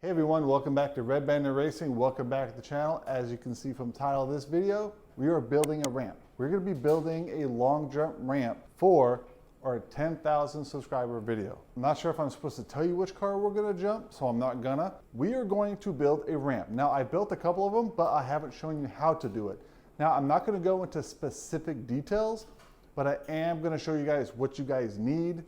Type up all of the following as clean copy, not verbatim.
Hey everyone, welcome back to Red Bandit Racing. Welcome back to the channel. As you can see from the title of this video, we are building a ramp. We're going to be building a long jump ramp for our 10,000 subscriber video. I'm not sure if I'm supposed to tell you which car we're going to jump, so I'm not gonna. We are going to build a ramp. Now, I built a couple of them, but I haven't shown you how to do it. Now, I'm not going to go into specific details, but I am going to show you guys what you guys need,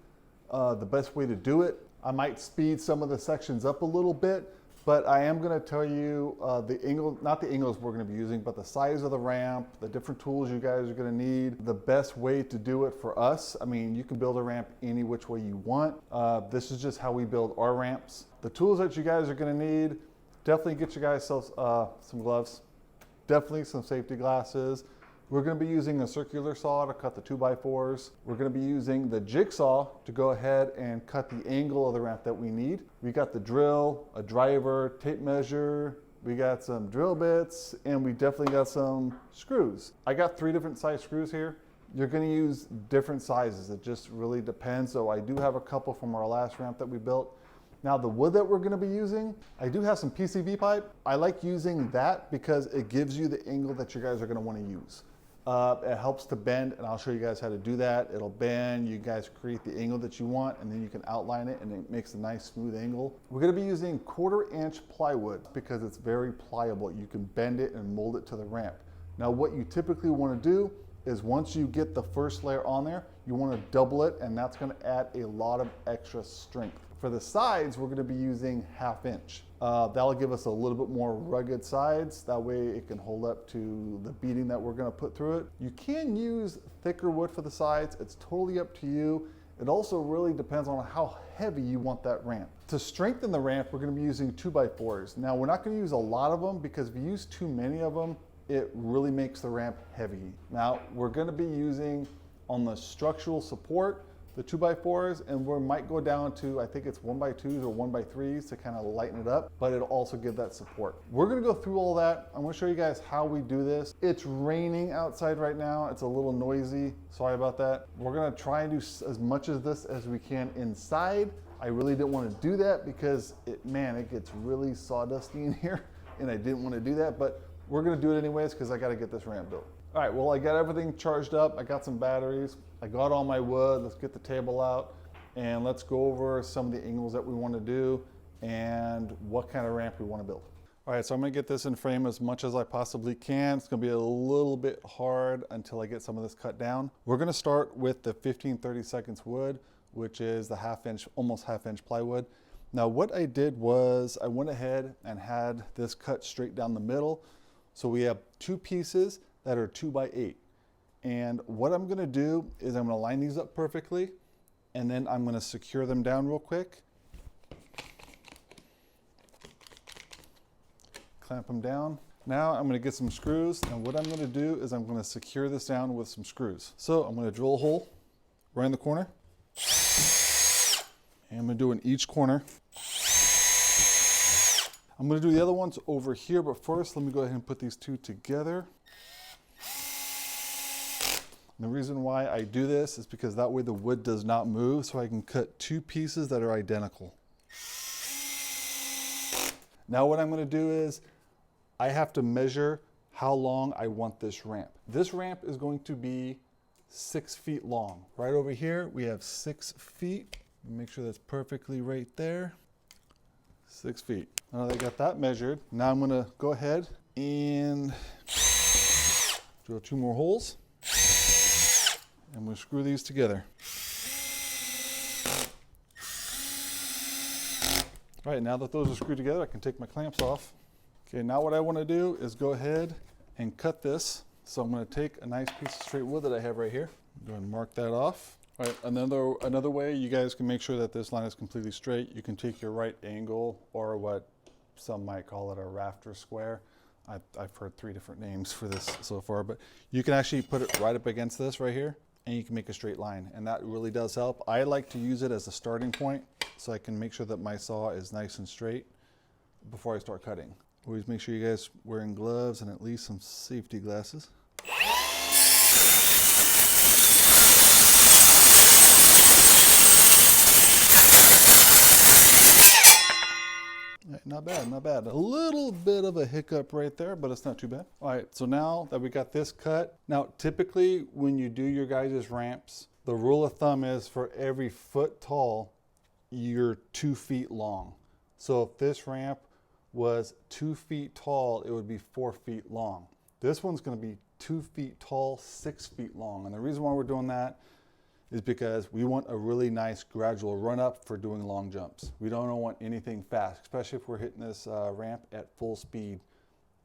the best way to do it. I might speed some of the sections up a little bit, but I am going to tell you not the angles we're going to be using, but the size of the ramp, the different tools you guys are going to need, the best way to do it for us. I mean, you can build a ramp any which way you want. This is just how we build our ramps. The tools that you guys are going to need, definitely get you guys some gloves, definitely some safety glasses. We're going to be using a circular saw to cut the 2x4s. We're going to be using the jigsaw to go ahead and cut the angle of the ramp that we need. We got the drill, a driver, tape measure, we got some drill bits, and we definitely got some screws. I got 3 different size screws here. You're going to use different sizes. It just really depends. So I do have a couple from our last ramp that we built. Now the wood that we're going to be using, I do have some PCV pipe. I like using that because it gives you the angle that you guys are going to want to use. It helps to bend, and I'll show you guys how to do that. It'll bend, you guys create the angle that you want, and then you can outline it and it makes a nice smooth angle. We're going to be using 1/4 inch plywood because it's very pliable. You can bend it and mold it to the ramp. Now what you typically want to do is once you get the first layer on there, you want to double it, and that's going to add a lot of extra strength. For the sides, we're going to be using 1/2 inch. That'll give us a little bit more rugged sides. That way it can hold up to the beating that we're going to put through it. You can use thicker wood for the sides. It's totally up to you. It also really depends on how heavy you want that ramp. To strengthen the ramp, we're going to be using 2x4s. Now, we're not going to use a lot of them because if you use too many of them, it really makes the ramp heavy. Now, we're going to be using on the structural support, the 2x4s, and we might go down to, I think it's 1x2s or 1x3s to kind of lighten it up, but it'll also give that support. We're gonna go through all that. I'm gonna show you guys how we do this. It's raining outside right now. It's a little noisy. Sorry about that. We're gonna try and do as much of this as we can inside. I really didn't want to do that because it gets really sawdusty in here, and I didn't want to do that, but we're gonna do it anyways because I gotta get this ramp built. All right, well, I got everything charged up. I got some batteries. I got all my wood. Let's get the table out and let's go over some of the angles that we want to do and what kind of ramp we want to build. All right, so I'm going to get this in frame as much as I possibly can. It's going to be a little bit hard until I get some of this cut down. We're going to start with the 15-30 seconds wood, which is the 1/2 inch, almost 1/2 inch plywood. Now, what I did was I went ahead and had this cut straight down the middle. So we have 2 pieces that are 2x8. And what I'm going to do is I'm going to line these up perfectly, and then I'm going to secure them down real quick. Clamp them down. Now I'm going to get some screws, and what I'm going to do is I'm going to secure this down with some screws. So I'm going to drill a hole right in the corner. And I'm going to do it in each corner. I'm going to do the other ones over here, but first let me go ahead and put these 2 together. And the reason why I do this is because that way the wood does not move, so I can cut 2 pieces that are identical. Now what I'm going to do is I have to measure how long I want this ramp. This ramp is going to be 6 feet long. Right over here we have 6 feet. Make sure that's perfectly right there. 6 feet. Now that I got that measured, now I'm going to go ahead and drill 2 more holes. And we'll screw these together. All right, now that those are screwed together, I can take my clamps off. Okay, now what I want to do is go ahead and cut this. So I'm going to take a nice piece of straight wood that I have right here. Go ahead and mark that off. All right, another way you guys can make sure that this line is completely straight, you can take your right angle, or what some might call it a rafter square. I've heard 3 different names for this so far, but you can actually put it right up against this right here, and you can make a straight line, and that really does help. I like to use it as a starting point so I can make sure that my saw is nice and straight before I start cutting. Always make sure you guys wearing gloves and at least some safety glasses. not bad, not bad. A little bit of a hiccup right there, but it's not too bad. All right, so now that we got this cut, now typically when you do your guys' ramps, the rule of thumb is for every foot tall, you're 2 feet long. So if this ramp was 2 feet tall, it would be 4 feet long. This one's gonna be 2 feet tall, 6 feet long. And the reason why we're doing that is because we want a really nice gradual run up for doing long jumps. We don't want anything fast, especially if we're hitting this ramp at full speed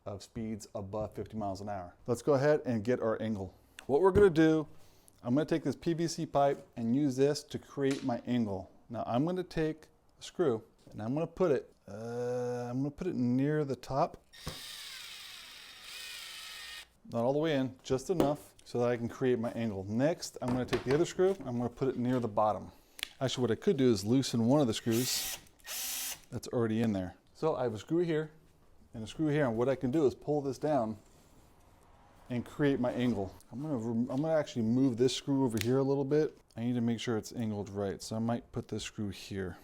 of speeds above 50 miles an hour. Let's go ahead and get our angle. What we're gonna do, I'm gonna take this PVC pipe and use this to create my angle. Now I'm gonna take a screw and I'm gonna put it near the top. Not all the way in, just enough so that I can create my angle. Next, I'm gonna take the other screw, I'm gonna put it near the bottom. Actually, what I could do is loosen one of the screws that's already in there. So I have a screw here and a screw here, and what I can do is pull this down and create my angle. I'm gonna actually move this screw over here a little bit. I need to make sure it's angled right, so I might put this screw here.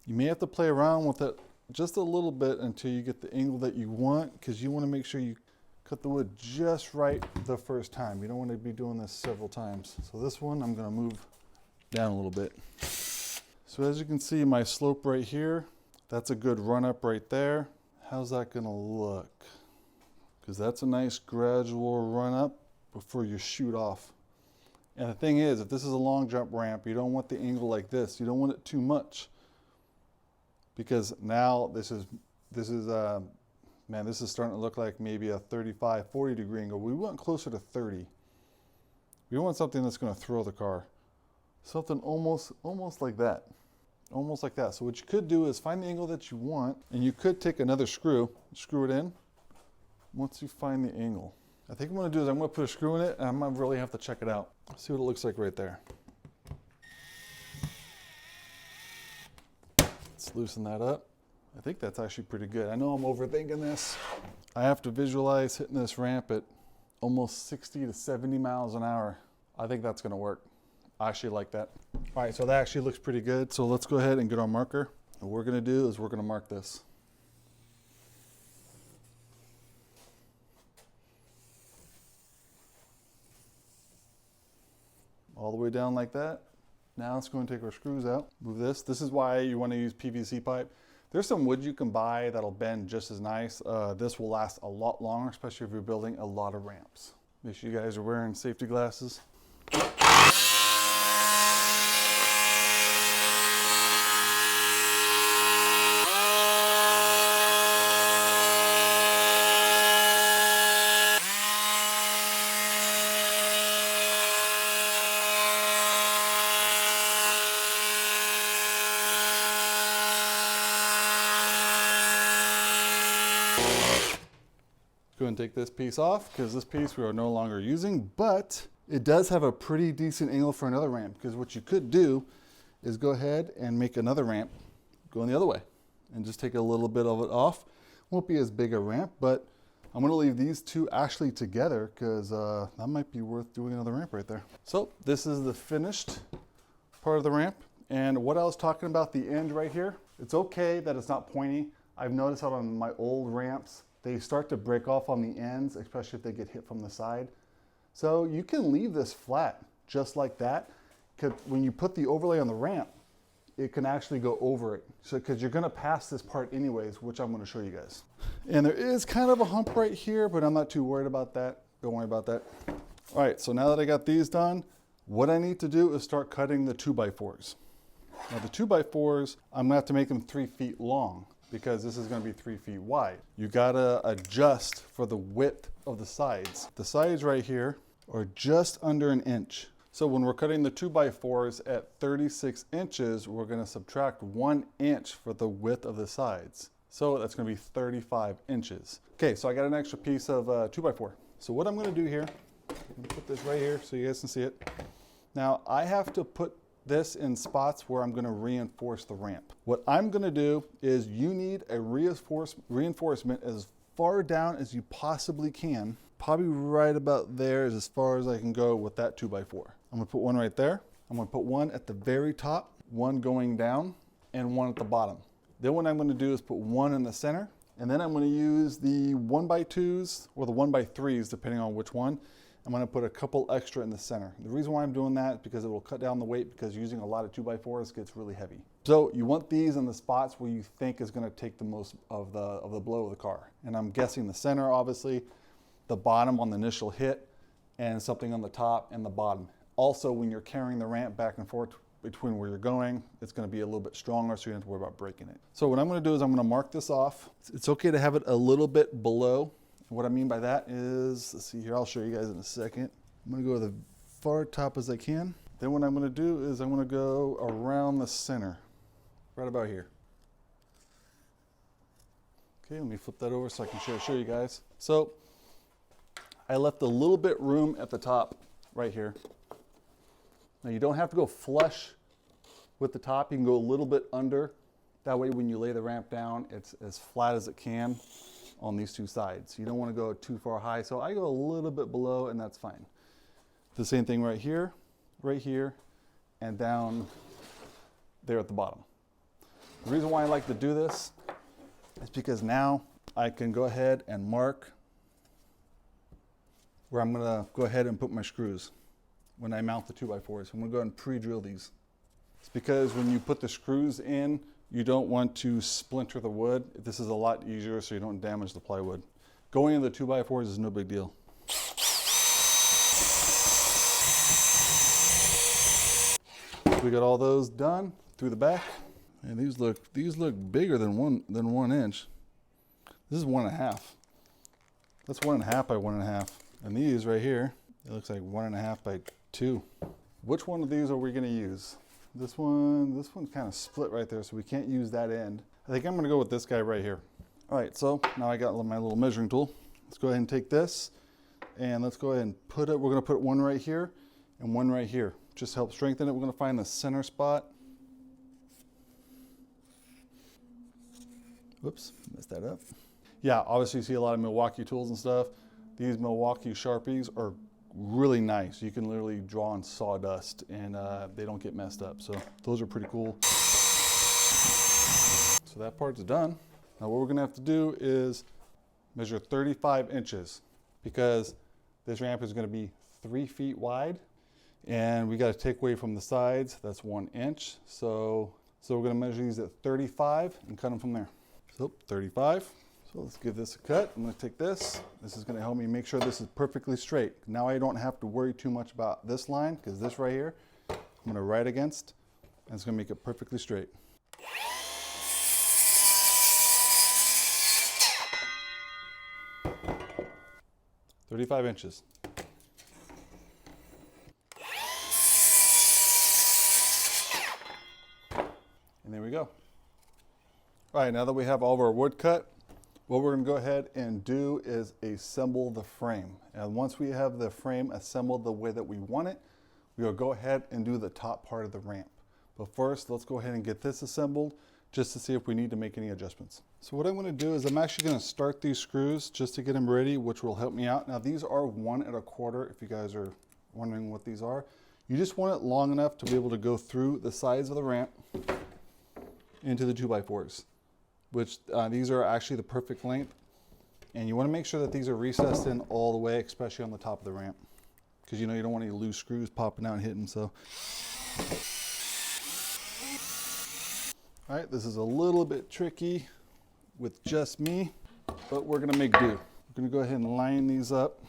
You may have to play around with it just a little bit until you get the angle that you want, because you want to make sure you cut the wood just right the first time. You don't want to be doing this several times. So this one, I'm going to move down a little bit. So as you can see, my slope right here, that's a good run up right there. How's that going to look? Because that's a nice gradual run up before you shoot off. And the thing is, if this is a long jump ramp, you don't want the angle like this. You don't want it too much. Because now this is starting to look like maybe a 35, 40 degree angle. We want closer to 30. We want something that's going to throw the car. Something almost like that. Almost like that. So what you could do is find the angle that you want, and you could take another screw, screw it in, once you find the angle. I think what I'm going to do is I'm going to put a screw in it, and I'm going to really have to check it out. See what it looks like right there. Let's loosen that up. I think that's actually pretty good. I know I'm overthinking this. I have to visualize hitting this ramp at almost 60 to 70 miles an hour. I think that's gonna work. I actually like that. All right, so that actually looks pretty good. So let's go ahead and get our marker. And what we're gonna do is we're gonna mark this. All the way down like that. Now let's go and take our screws out. Move this. This is why you want to use PVC pipe. There's some wood you can buy that'll bend just as nice. This will last a lot longer, especially if you're building a lot of ramps. Make sure you guys are wearing safety glasses. Go ahead and take this piece off, because this piece we are no longer using, but it does have a pretty decent angle for another ramp, because what you could do is go ahead and make another ramp going the other way and just take a little bit of it off. Won't be as big a ramp, but I'm going to leave these two actually together, because that might be worth doing another ramp right there. So this is the finished part of the ramp, and what I was talking about, the end right here, it's okay that it's not pointy. I've noticed that on my old ramps, they start to break off on the ends, especially if they get hit from the side. So you can leave this flat just like that. When you put the overlay on the ramp, it can actually go over it. So, because you're gonna pass this part anyways, which I'm gonna show you guys. And there is kind of a hump right here, but I'm not too worried about that. Don't worry about that. All right, so now that I got these done, what I need to do is start cutting the 2x4s. Now the 2x4s, I'm gonna have to make them 3 feet long, because this is going to be 3 feet wide. You gotta adjust for the width of the sides. The sides right here are just under an inch. So when we're cutting the 2x4s at 36 inches, we're going to subtract 1 inch for the width of the sides. So that's going to be 35 inches. Okay, so I got an extra piece of 2x4. So what I'm going to do here, I'm going to put this right here so you guys can see it. Now I have to put this in spots where I'm going to reinforce the ramp. What I'm going to do is you need a reinforcement as far down as you possibly can. Probably right about there is as far as I can go with that 2x4. I'm going to put one right there. I'm going to put one at the very top, one going down, and one at the bottom. Then what I'm going to do is put one in the center, and then I'm going to use the 1x2s or the 1x3s, depending on which one. I'm going to put a couple extra in the center. The reason why I'm doing that is because it will cut down the weight, because using a lot of 2x4s gets really heavy. So you want these in the spots where you think is going to take the most of the blow of the car. And I'm guessing the center, obviously, the bottom on the initial hit, and something on the top and the bottom. Also, when you're carrying the ramp back and forth between where you're going, it's going to be a little bit stronger, so you don't have to worry about breaking it. So what I'm going to do is I'm going to mark this off. It's okay to have it a little bit below. What I mean by that is, let's see here, I'll show you guys in a second. I'm going to go to the far top as I can. Then what I'm going to do is I'm going to go around the center, right about here. Okay, let me flip that over so I can show you guys. So I left a little bit room at the top right here. Now you don't have to go flush with the top. You can go a little bit under. That way when you lay the ramp down, it's as flat as it can on these two sides. You don't want to go too far high. So I go a little bit below, and that's fine. The same thing right here, and down there at the bottom. The reason why I like to do this is because now I can go ahead and mark where I'm going to go ahead and put my screws when I mount the 2x4s. I'm going to go ahead and pre-drill these. It's because when you put the screws in, you don't want to splinter the wood. This is a lot easier so you don't damage the plywood. Going into the 2x4s is no big deal. We got all those done through the back. And these look bigger than one inch. This is 1.5. That's 1.5 by 1.5. And these right here, it looks like 1.5 by 2. Which one of these are we going to use? This one's kind of split right there, so we can't use that end. I think I'm going to go with this guy right here. All right, so now I got my little measuring tool. Let's go ahead and take this, and let's go ahead and put it. We're going to put one right here and one right here. Just help strengthen it. We're going to find the center spot. Whoops, messed that up. Yeah, obviously you see a lot of Milwaukee tools and stuff. These Milwaukee Sharpies are really nice. You can literally draw on sawdust and they don't get messed up. So those are pretty cool. So that part's done. Now what we're gonna have to do is measure 35 inches because this ramp is gonna be 3 feet wide and we gotta take away from the sides. That's 1 inch. So we're gonna measure these at 35 and cut them from there. So 35. So let's give this a cut. I'm going to take this. This is going to help me make sure this is perfectly straight. Now I don't have to worry too much about this line because this right here, I'm going to write against, and it's going to make it perfectly straight. "35 inches. And there we go. All right, now that we have all of our wood cut, what we're going to go ahead and do is assemble the frame. And once we have the frame assembled the way that we want it, we'll go ahead and do the top part of the ramp. But first, let's go ahead and get this assembled just to see if we need to make any adjustments. So what I'm going to do is I'm actually going to start these screws just to get them ready, which will help me out. Now these are 1 1/4, if you guys are wondering what these are. You just want it long enough to be able to go through the sides of the ramp into the 2x4s. Which these are actually the perfect length. And you want to make sure that these are recessed in all the way, especially on the top of the ramp. Because you know you don't want any loose screws popping out and hitting, so. All right, this is a little bit tricky with just me, but we're gonna make do. We're gonna go ahead and line these up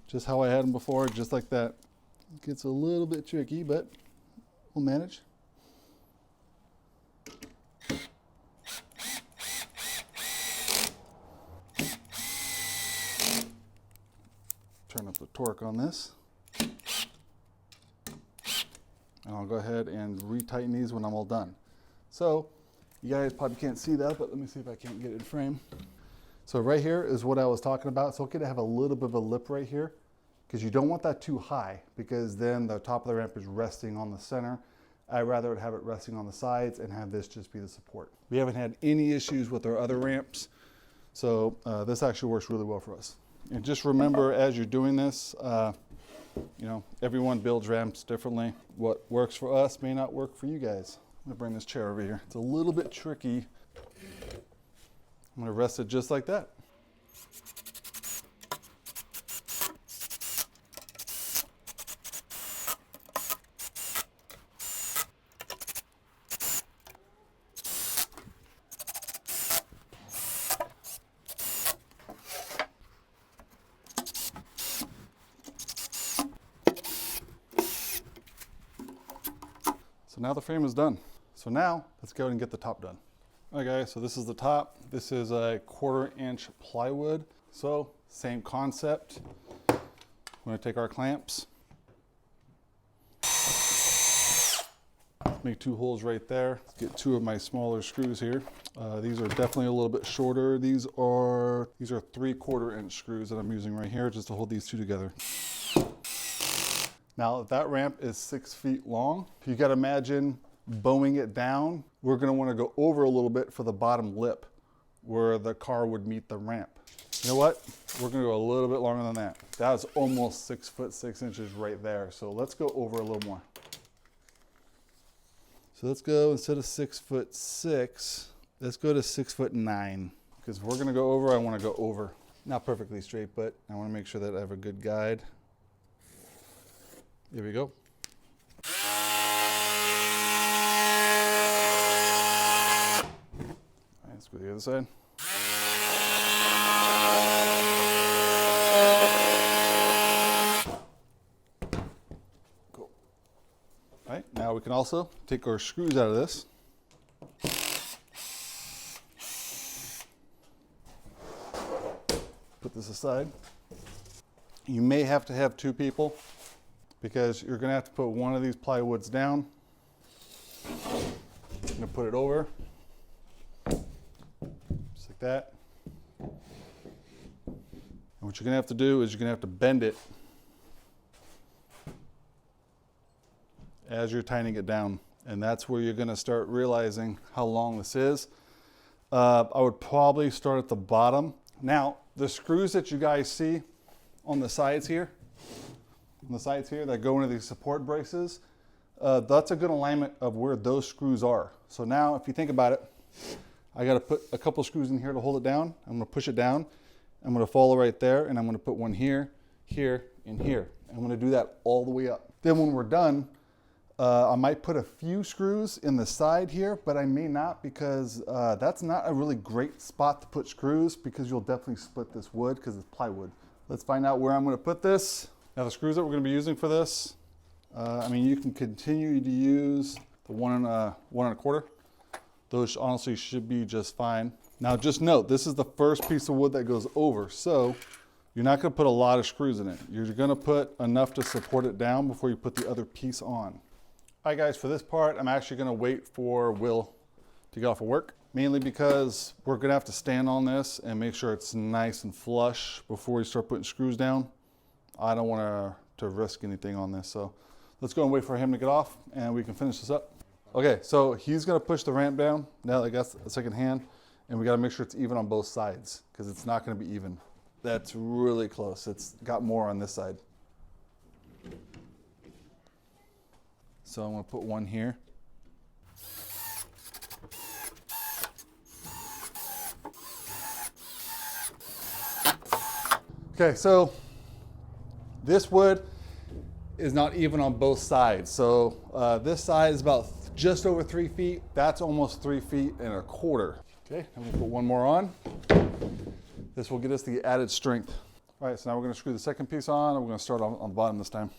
just how I had them before, just like that. It gets a little bit tricky, but we'll manage. Turn up the torque on this. And I'll go ahead and retighten these when I'm all done. So you guys probably can't see that, but let me see if I can't get it in frame. So right here is what I was talking about. It's okay to have a little bit of a lip right here because you don't want that too high because then the top of the ramp is resting on the center. I'd rather have it resting on the sides and have this just be the support. We haven't had any issues with our other ramps. So this actually works really well for us. And just remember, as you're doing this, you know, everyone builds ramps differently. What works for us may not work for you guys. gonna bring this chair over here. It's a little bit tricky. I'm gonna rest it just like that. So now the frame is done. So now let's go ahead and get the top done. All right guys, so this is the top. This is a 1/4 inch plywood. So same concept. We're gonna take our clamps, make 2 holes right there. Let's get 2 of my smaller screws here. These are definitely a little bit shorter. These are 3/4 inch screws that I'm using right here just to hold these 2 together. Now that ramp is 6 feet long. You gotta imagine bowing it down. We're gonna wanna go over a little bit for the bottom lip where the car would meet the ramp. You know what? We're gonna go a little bit longer than that. That's almost 6 foot 6 inches right there. So let's go over a little more. So let's go, instead of 6 foot 6, let's go to 6 foot 9. Because if we're gonna go over, I wanna go over. Not perfectly straight, but I wanna make sure that I have a good guide. Here we go. All right, let's go to the other side. Cool. All right, now we can also take our screws out of this. Put this aside. You may have to have 2 people, because you're gonna have to put one of these plywoods down. I'm gonna put it over, just like that. And what you're gonna have to do is you're gonna have to bend it as you're tightening it down. And that's where you're gonna start realizing how long this is. I would probably start at the bottom. Now, the screws that you guys see on the sides here, that go into these support braces, that's a good alignment of where those screws are. So now if you think about it, I got to put a couple screws in here to hold it down. I'm going to push it down. I'm going to follow right there, and I'm going to put one here, here, and here. I'm going to do that all the way up. Then when we're done, I might put a few screws in the side here, but I may not, because that's not a really great spot to put screws, because you'll definitely split this wood because it's plywood. Let's find out where I'm going to put this. Now the screws that we're going to be using for this, I mean, you can continue to use the 1 1/4. Those honestly should be just fine. Now just note, this is the first piece of wood that goes over, so you're not going to put a lot of screws in it. You're going to put enough to support it down before you put the other piece on. All right guys, for this part, I'm actually going to wait for Will to get off of work, mainly because we're going to have to stand on this and make sure it's nice and flush before we start putting screws down. I don't want to risk anything on this, so let's go and wait for him to get off and we can finish this up. Okay, so he's gonna push the ramp down now that I got the second hand, and we gotta make sure it's even on both sides because it's not gonna be even. That's really close. It's got more on this side. So I'm gonna put one here. Okay, so this wood is not even on both sides. So this side is about just over 3 feet. That's almost 3 feet and 1/4. Okay, I'm gonna put one more on. This will get us the added strength. All right, so now we're gonna screw the second piece on, and we're gonna start on the bottom this time.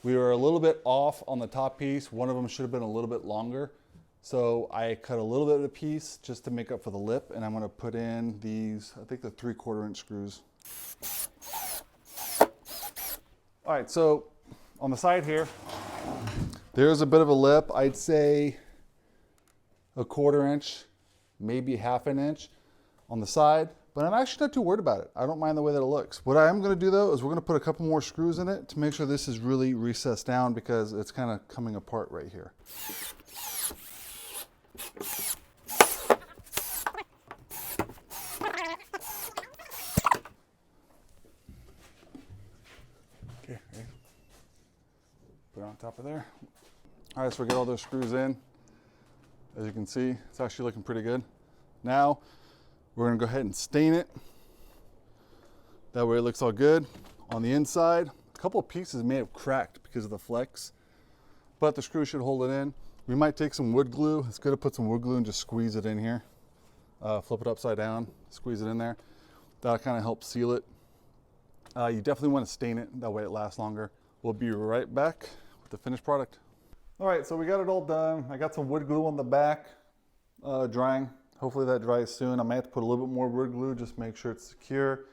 We were a little bit off on the top piece. One of them should have been a little bit longer. So I cut a little bit of the piece just to make up for the lip, and I'm gonna put in these, I think the 3/4 inch screws. All right, so on the side here, there's a bit of a lip. I'd say 1/4 inch, maybe 1/2 inch on the side, But I'm actually not too worried about it. I don't mind the way that it looks. What I am gonna do though is we're gonna put a couple more screws in it to make sure this is really recessed down because it's kind of coming apart right here. Okay, ready? Put it on top of there. All right, so we get all those screws in. As you can see, it's actually looking pretty good. Now, we're gonna go ahead and stain it. That way it looks all good. On the inside, a couple of pieces may have cracked because of the flex, but the screw should hold it in. We might take some wood glue. It's good to put some wood glue and just squeeze it in here. Flip it upside down, squeeze it in there. That'll kind of help seal it. You definitely want to stain it, that way it lasts longer. We'll be right back with the finished product. All right, so we got it all done. I got some wood glue on the back, drying. Hopefully that dries soon. I might have to put a little bit more wood glue, just make sure it's secure.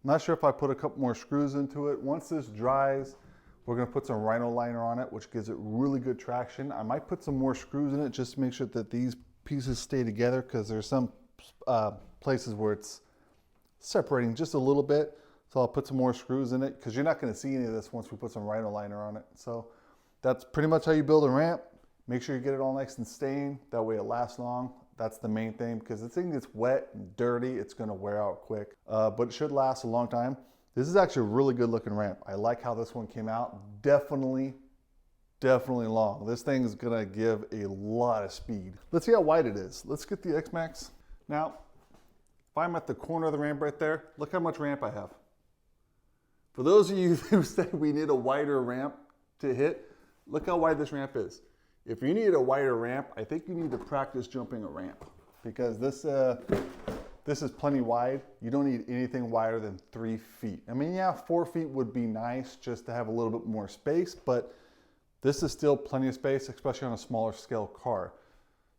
I'm not sure if I put a couple more screws into it. Once this dries, we're gonna put some rhino liner on it, which gives it really good traction. I might put some more screws in it just to make sure that these pieces stay together because there's some places where it's separating just a little bit. So I'll put some more screws in it because you're not gonna see any of this once we put some rhino liner on it. So that's pretty much how you build a ramp. Make sure you get it all nice and stained. That way it lasts long. That's the main thing because the thing gets wet and dirty, it's gonna wear out quick, but it should last a long time. This is actually a really good looking ramp. I like how this one came out. Definitely long. This thing is gonna give a lot of speed. Let's see how wide it is. Let's get the X-Maxx. Now, if I'm at the corner of the ramp right there, look how much ramp I have. For those of you who say we need a wider ramp to hit, look how wide this ramp is. If you need a wider ramp, I think you need to practice jumping a ramp because this is plenty wide. You don't need anything wider than 3 feet. I mean, yeah, 4 feet would be nice just to have a little bit more space, but this is still plenty of space, especially on a smaller scale car.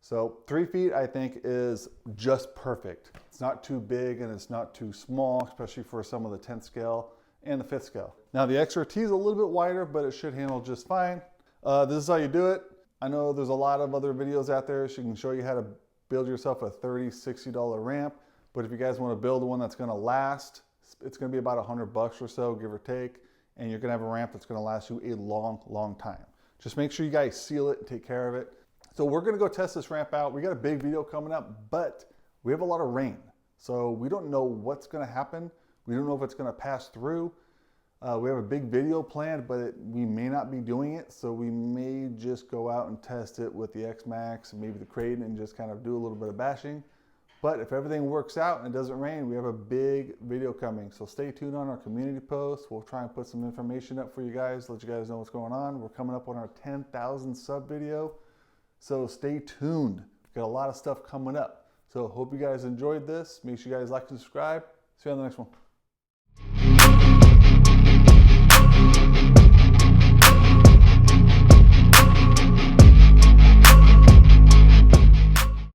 So 3 feet, I think, is just perfect. It's not too big and it's not too small, especially for some of the 10th scale and the 5th scale. Now the XRT is a little bit wider, but it should handle just fine. This is how you do it. I know there's a lot of other videos out there so you can show you how to build yourself a $30, $60 ramp. But if you guys want to build one that's going to last, it's going to be about $100 or so, give or take. And you're going to have a ramp that's going to last you a long time. Just make sure you guys seal it and take care of it. So we're going to go test this ramp out. We got a big video coming up, but we have a lot of rain. So we don't know what's going to happen. We don't know if it's going to pass through. We have a big video planned, but we may not be doing it. So we may just go out and test it with the X-Maxx and maybe the Kraden and just kind of do a little bit of bashing. But if everything works out and it doesn't rain, we have a big video coming. So stay tuned on our community post. We'll try and put some information up for you guys, let you guys know what's going on. We're coming up on our 10,000 sub video. So stay tuned. We've got a lot of stuff coming up. So hope you guys enjoyed this. Make sure you guys like and subscribe. See you on the next one.